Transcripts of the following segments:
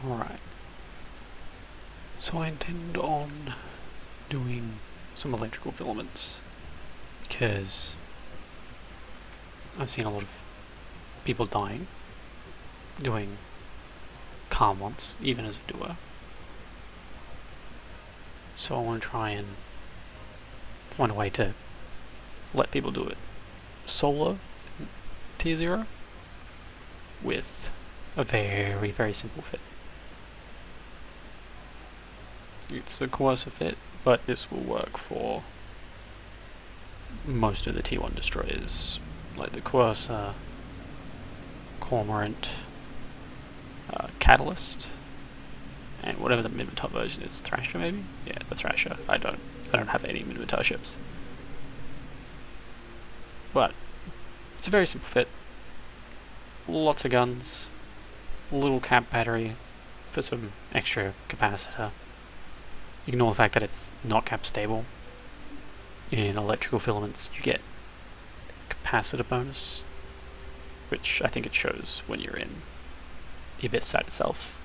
Alright. So I intend on doing some electrical filaments because I've seen a lot of people dying doing cormorants, even as a duo. So I want to try and find a way to let people do it solo in tier 0 with a very, very simple fit. It's a coercive fit, but this will work for most of the T1 destroyers, like the Coercer, Cormorant, Catalyst, and whatever the Minotaur version is, Thrasher maybe? Yeah, the Thrasher. I don't have any Minotaur ships. But it's a very simple fit. Lots of guns, little cap battery for some extra capacitor. Ignore the fact that it's not cap stable. In electrical filaments you get capacitor bonus, which I think it shows when you're in the Abyss side itself.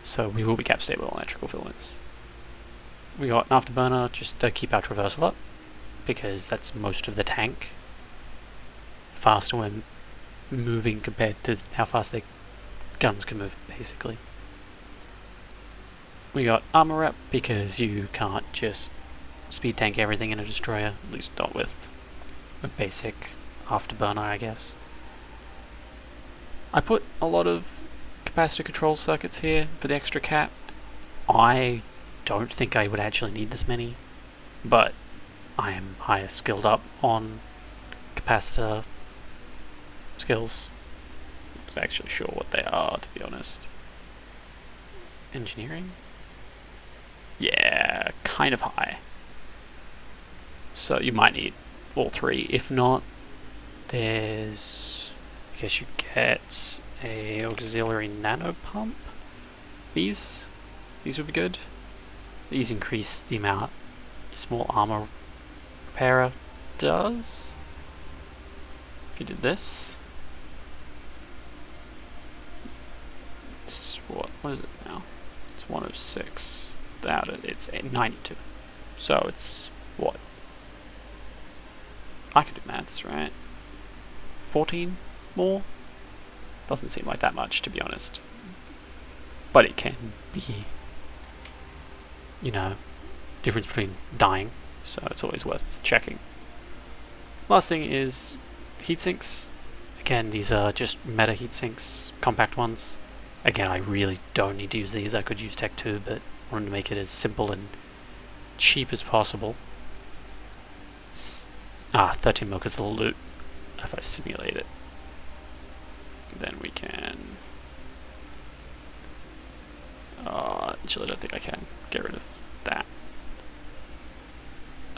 So we will be cap stable on electrical filaments. We got an afterburner just to keep our traversal up, because that's most of the tank. Faster when moving compared to how fast their guns can move, basically. We got armor rep because you can't just speed tank everything in a destroyer, at least not with a basic afterburner, I guess. I put a lot of capacitor control circuits here for the extra cap. I don't think I would actually need this many, but I am higher skilled up on capacitor skills. I'm not actually sure what they are, to be honest. Engineering? Yeah, kind of high. So you might need all three. If not, there's, I guess you get a auxiliary nano pump. These would be good. These increase the amount small armor repairer does. If you did this, it's what is it now? It's 106. Without it, it's 92. So it's what? I can do maths, right? 14 more? Doesn't seem like that much, to be honest. But it can be, you know, difference between dying, so it's always worth checking. Last thing is heat sinks. Again, these are just meta heat sinks, compact ones. Again, I really don't need to use these. I could use Tech 2, but I wanted to make it as simple and cheap as possible. It's 13 mil is the loot. If I simulate it, then we can. Actually, I don't think I can get rid of that.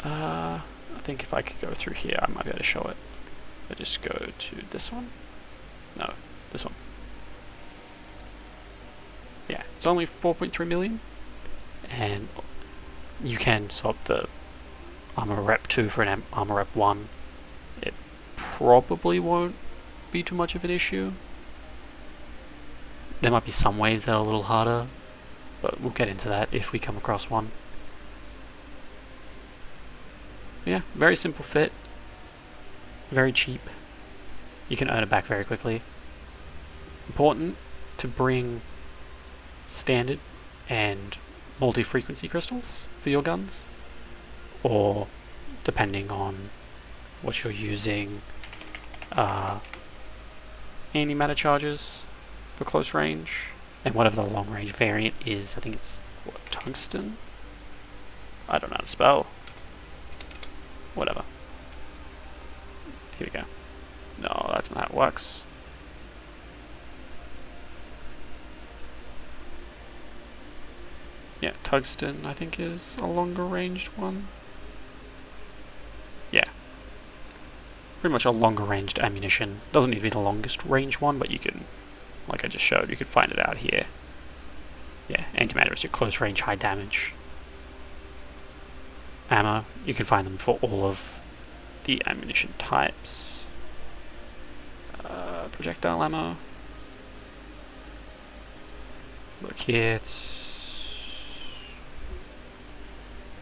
I think if I could go through here, I might be able to show it. I just go to this one. No, this one. Yeah, it's only 4.3 million, and you can swap the armor rep 2 for an armor rep 1. It probably won't be too much of an issue. There might be some waves that are a little harder, but we'll get into that if we come across one. Yeah, very simple fit, very cheap. You can earn it back very quickly. Important to bring standard and multi-frequency crystals for your guns, or depending on what you're using, antimatter charges for close range, and whatever the long range variant is. I think it's what, tungsten? I don't know how to spell. Whatever. Here we go. No, that's not how it works. Yeah, tungsten I think is a longer ranged one. Yeah. Pretty much a longer ranged ammunition. Doesn't need to be the longest range one, but you can, like I just showed, you can find it out here. Yeah, antimatter is your close range, high damage. Ammo, you can find them for all of the ammunition types. Projectile ammo. look here, it's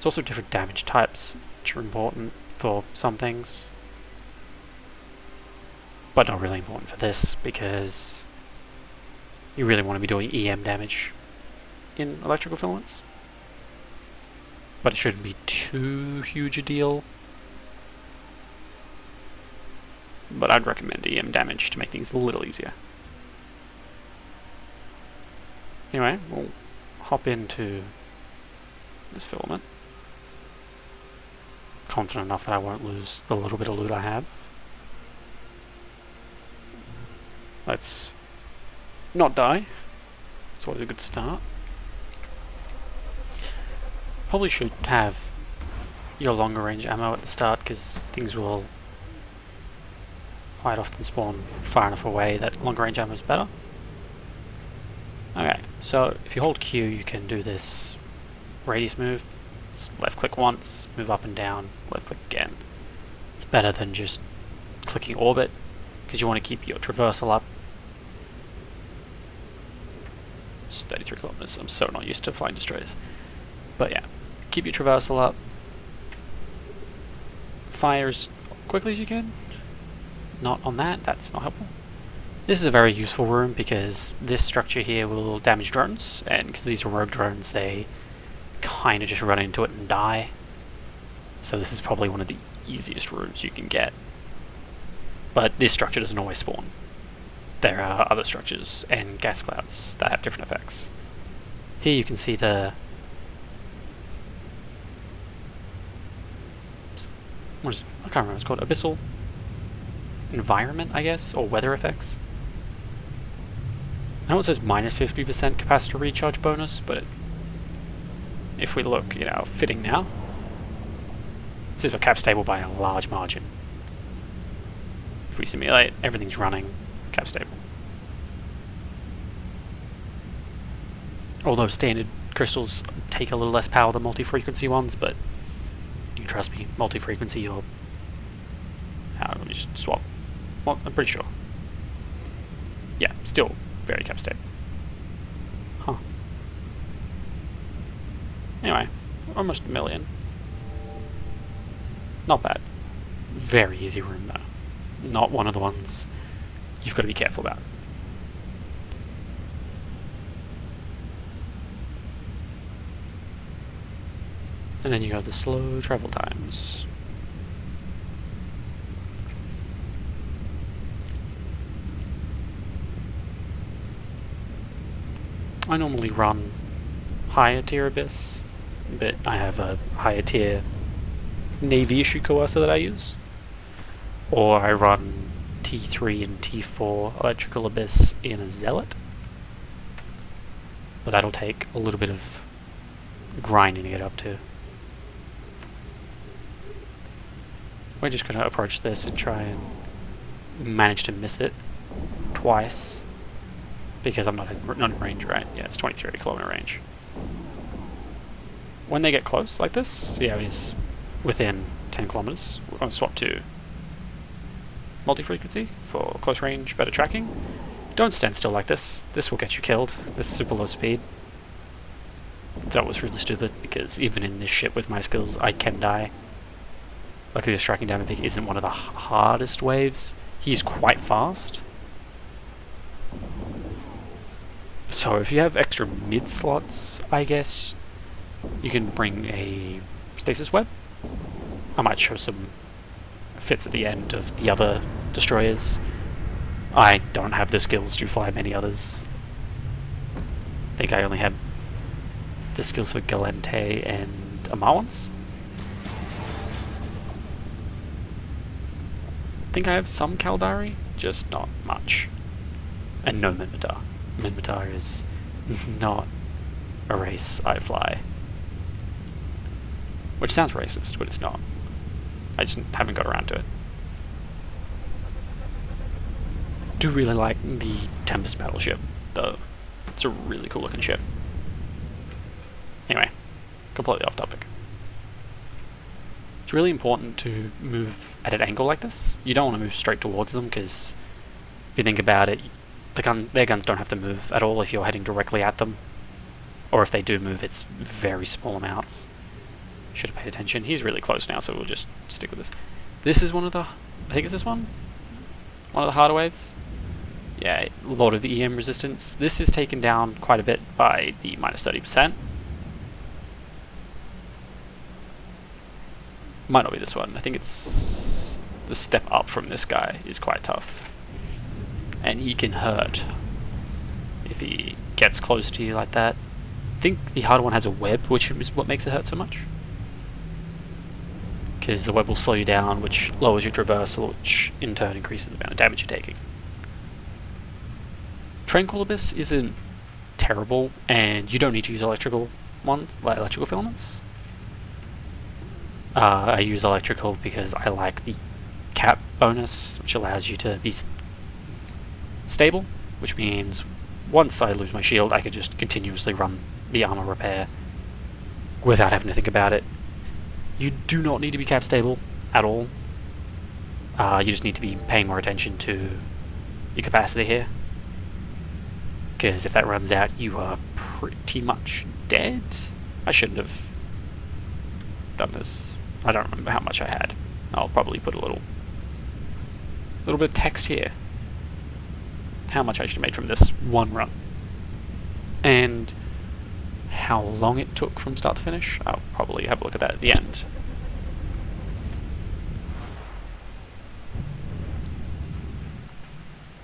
also different damage types, which are important for some things, but not really important for this, because you really want to be doing EM damage in electrical filaments. But it shouldn't be too huge a deal. But I'd recommend EM damage to make things a little easier. Anyway, we'll hop into this filament. Confident enough that I won't lose the little bit of loot I have. Let's not die. It's always a good start. Probably should have your longer range ammo at the start, because things will quite often spawn far enough away that longer range ammo is better. Okay, so if you hold Q, you can do this radius move. Just left click once, move up and down, left click again. It's better than just clicking orbit, because you want to keep your traversal up. It's 33 kilometers, I'm so not used to flying destroyers. But yeah, keep your traversal up. Fire as quickly as you can. Not on that, that's not helpful. This is a very useful room because this structure here will damage drones, and because these are rogue drones, they kind of just run into it and die. So this is probably one of the easiest rooms you can get. But this structure doesn't always spawn. There are other structures and gas clouds that have different effects. Here you can see the... what is it? I can't remember what it's called. Abyssal environment, I guess, or weather effects. I know it says minus 50% capacitor recharge bonus, but if we look, fitting now, it says we're cap stable by a large margin. If we simulate, everything's running cap stable. Although standard crystals take a little less power than multi-frequency ones, but you trust me, multi-frequency, you'll... let me just swap. Well, I'm pretty sure. Yeah, still very cap stable. Huh. Anyway, almost a million. Not bad. Very easy room though. Not one of the ones you've got to be careful about. And then you have the slow travel times. I normally run higher tier Abyss, but I have a higher tier Navy issue coercer that I use. Or I run T3 and T4 Electrical Abyss in a Zealot. But that'll take a little bit of grinding to get up to. We're just going to approach this and try and manage to miss it twice. Because I'm not in range, right? Yeah, it's 23 kilometer range. When they get close like this, he's within 10 kilometers, we're going to swap to multi-frequency for close range, better tracking. Don't stand still like this. This will get you killed. This is super low speed. That was really stupid, because even in this ship with my skills, I can die. Luckily this tracking down, I think, isn't one of the hardest waves. He's quite fast. So if you have extra mid slots, I guess, you can bring a stasis web. I might show some fits at the end of the other destroyers. I don't have the skills to fly many others. I think I only have the skills for Galente and Amawans. I think I have some Caldari, just not much. And no Minmatar. Minmatar is not a race I fly. Which sounds racist, but it's not. I just haven't got around to it. Do really like the Tempest battleship, though. It's a really cool looking ship. Anyway, completely off topic. It's really important to move at an angle like this. You don't want to move straight towards them, because if you think about it, their guns don't have to move at all if you're heading directly at them. Or if they do move, it's very small amounts. Should have paid attention. He's really close now, so we'll just stick with this. This is one of the... I think it's this one? One of the harder waves? Yeah, a lot of the EM resistance. This is taken down quite a bit by the minus 30%. Might not be this one. I think it's... the step up from this guy is quite tough. And he can hurt if he gets close to you like that. I think the harder one has a web, which is what makes it hurt so much. Because the web will slow you down, which lowers your traversal, which in turn increases the amount of damage you're taking. Tranquil Abyss isn't terrible, and you don't need to use electrical ones, like electrical filaments. I use electrical because I like the cap bonus, which allows you to be stable, which means once I lose my shield, I could just continuously run the armor repair without having to think about it. You do not need to be cap stable at all. You just need to be paying more attention to your capacity here. Because if that runs out, you are pretty much dead. I shouldn't have done this. I don't remember how much I had. I'll probably put a little bit of text here. How much I should have made from this one run. And how long it took from start to finish. I'll probably have a look at that at the end.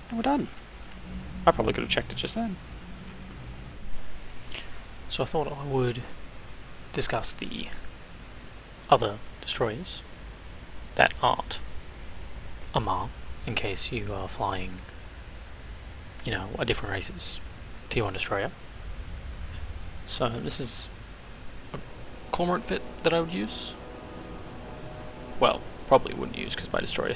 And we're done. I probably could have checked it just then. So I thought I would discuss the other destroyers that aren't Amar, in case you are flying, you know, a different race's T1 destroyer. So this is a cormorant fit that I would use. Well, probably wouldn't use because my destroyer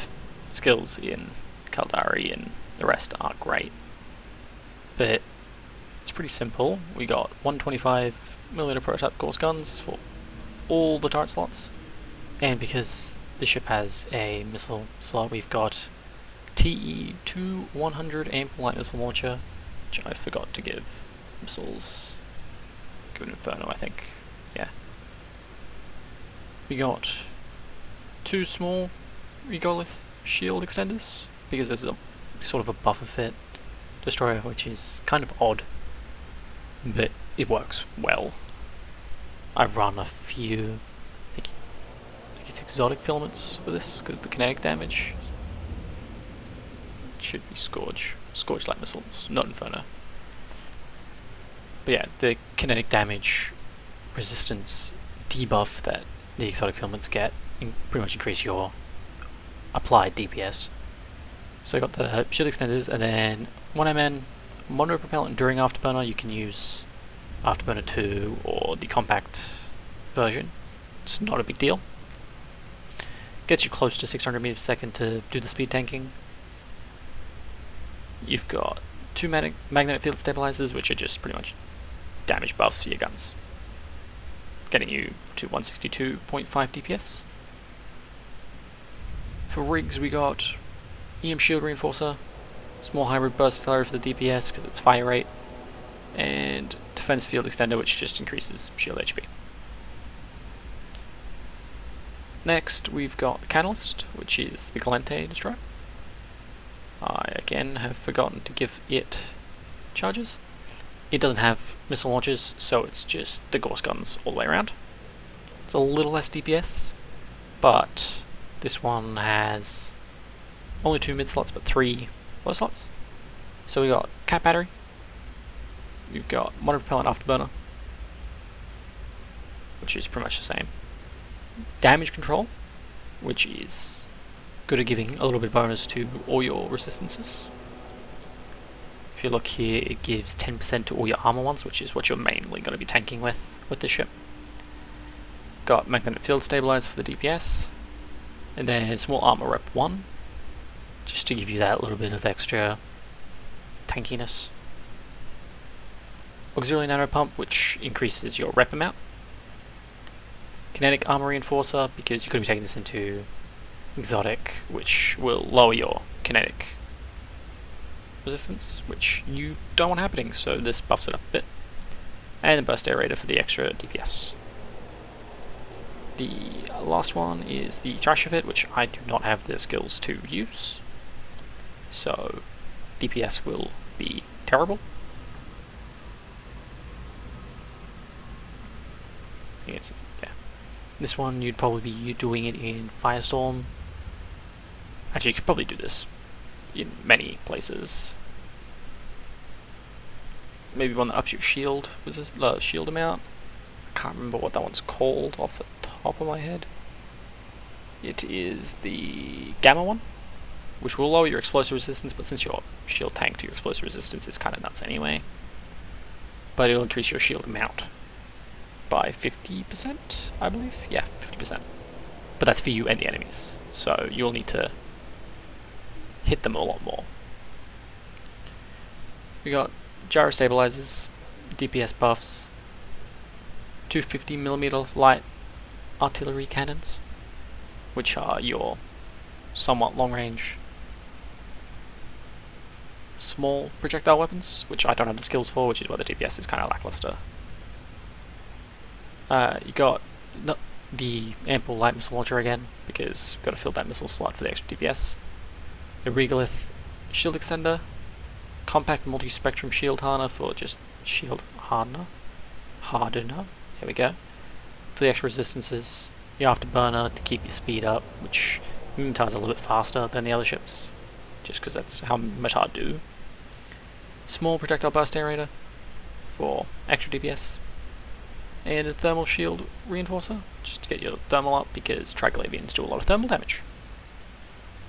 skills in Kaldari and the rest aren't great. But it's pretty simple. We got 125mm prototype course guns for all the turret slots, and because the ship has a missile slot, we've got TE2 100 amp light missile launcher, which I forgot to give missiles. Give an Inferno, I think. Yeah. We got 2 small regolith shield extenders, because this is a sort of a buffer fit destroyer, which is kind of odd, but it works well. I've run a few, I think it's exotic filaments for this, because the kinetic damage should be Scourge light missiles, not Inferno. But yeah, the kinetic damage resistance debuff that the exotic filaments get pretty much increase your applied DPS. So I got the shield extenders, and then 1MN monopropellant during Afterburner. You can use Afterburner 2 or the compact version. It's not a big deal. Gets you close to 600 meters per second to do the speed tanking. You've got 2 magnetic field stabilizers, which are just pretty much damage buffs to your guns, getting you to 162.5 DPS. For rigs, we got EM shield reinforcer, small hybrid burst accelerator for the DPS because it's fire rate, and defense field extender, which just increases shield HP. Next, we've got the Catalyst, which is the Galente destroyer. I again have forgotten to give it charges. It doesn't have missile launchers, so it's just the Gorse guns all the way around. It's a little less DPS, but this one has only 2 mid slots, but 3 low slots. So we got cap battery, we've got monopropellant afterburner, which is pretty much the same. Damage control, which is good at giving a little bit of bonus to all your resistances. If you look here, it gives 10% to all your armor ones, which is what you're mainly going to be tanking with this ship. Got magnetic field stabilizer for the DPS, and then small armor rep 1, just to give you that little bit of extra tankiness. Auxiliary nano pump, which increases your rep amount. Kinetic armor reinforcer, because you're going to be taking this into exotic, which will lower your kinetic resistance, which you don't want happening, so this buffs it up a bit. And the burst aerator for the extra DPS. The last one is the Thrash of it, which I do not have the skills to use, so DPS will be terrible. I think it's, yeah. This one you'd probably be doing it in Firestorm. Actually, you could probably do this in many places. Maybe one that ups your shield, was this shield amount? I can't remember what that one's called off the top of my head. It is the Gamma one, which will lower your explosive resistance, but since your shield tanked, your explosive resistance is kind of nuts anyway. But it'll increase your shield amount by 50%, I believe? Yeah, 50%. But that's for you and the enemies, so you'll need to hit them a lot more. We got gyro stabilizers, DPS buffs, 250mm light artillery cannons, which are your somewhat long-range small projectile weapons, which I don't have the skills for, which is why the DPS is kind of lackluster. You got the ample light missile launcher again, because you've got to fill that missile slot for the extra DPS. The Regolith shield extender, compact multi-spectrum shield hardener for just shield hardener. There we go. For the extra resistances, your afterburner to keep your speed up, which Minotaur's a little bit faster than the other ships, just because that's how Minotaur do. Small projectile burst aerator for extra DPS, and a thermal shield reinforcer, just to get your thermal up, because Triglavians do a lot of thermal damage.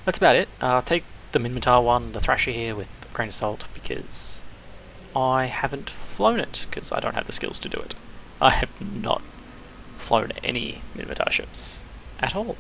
That's about it. Take the Minotaur one, the Thrasher here, with a grain of salt, because I haven't flown it, because I don't have the skills to do it. I have not flown any Minotaur ships at all.